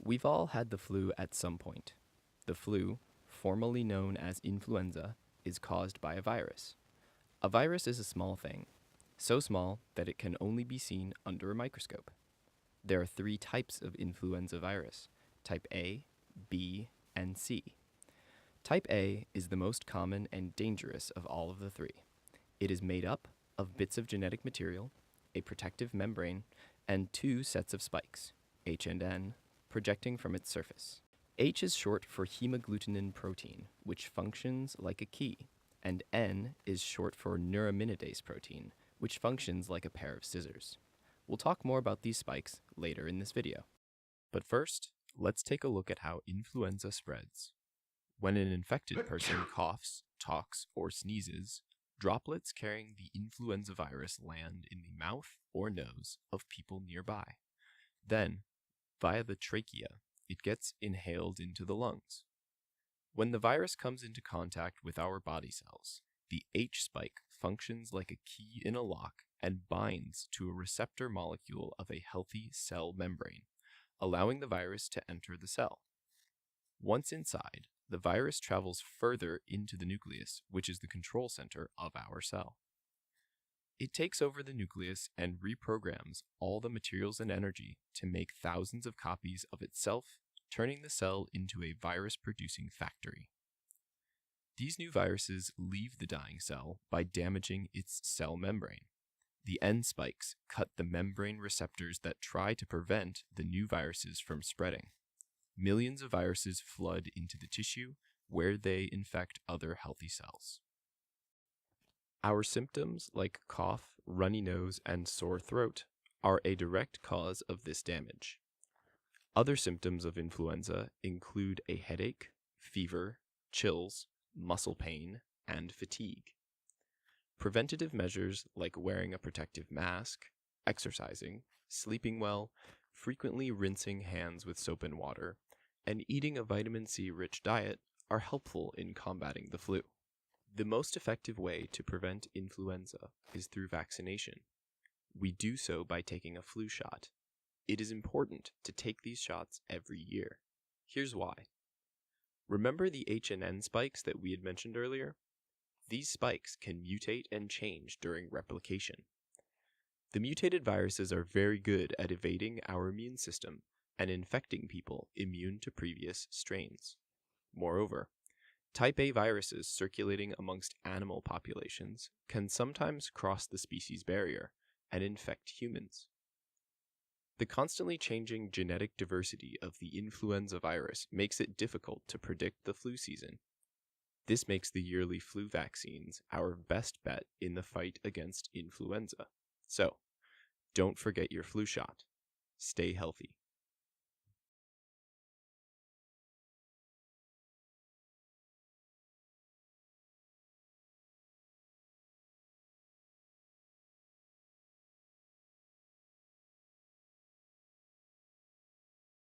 We've all had the flu at some point. The flu, formerly known as influenza, is caused by a virus. A virus is a small thing, so small that it can only be seen under a microscope. There are three types of influenza virus: type A, B, and C. Type A is the most common and dangerous of all of the three. It is made up of bits of genetic material, a protective membrane, and two sets of spikes, H and N, projecting from its surface. H is short for hemagglutinin protein, which functions like a key, and N is short for neuraminidase protein, which functions like a pair of scissors. We'll talk more about these spikes later in this video. But first, let's take a look at how influenza spreads. When an infected person coughs, talks, or sneezes, droplets carrying the influenza virus land in the mouth or nose of people nearby. Then, via the trachea, it gets inhaled into the lungs. When the virus comes into contact with our body cells, the H spike functions like a key in a lock and binds to a receptor molecule of a healthy cell membrane, allowing the virus to enter the cell. Once inside, the virus travels further into the nucleus, which is the control center of our cell. It takes over the nucleus and reprograms all the materials and energy to make thousands of copies of itself, turning the cell into a virus-producing factory. These new viruses leave the dying cell by damaging its cell membrane. The N spikes cut the membrane receptors that try to prevent the new viruses from spreading. Millions of viruses flood into the tissue where they infect other healthy cells. Our symptoms like cough, runny nose, and sore throat are a direct cause of this damage. Other symptoms of influenza include a headache, fever, chills, muscle pain, and fatigue. Preventative measures like wearing a protective mask, exercising, sleeping well, frequently rinsing hands with soap and water, and eating a vitamin C-rich diet are helpful in combating the flu. The most effective way to prevent influenza is through vaccination. We do so by taking a flu shot. It is important to take these shots every year. Here's why. Remember the H and N spikes that we had mentioned earlier? These spikes can mutate and change during replication. The mutated viruses are very good at evading our immune system and infecting people immune to previous strains. Moreover, type A viruses circulating amongst animal populations can sometimes cross the species barrier and infect humans. The constantly changing genetic diversity of the influenza virus makes it difficult to predict the flu season. This makes the yearly flu vaccines our best bet in the fight against influenza. So, don't forget your flu shot. Stay healthy.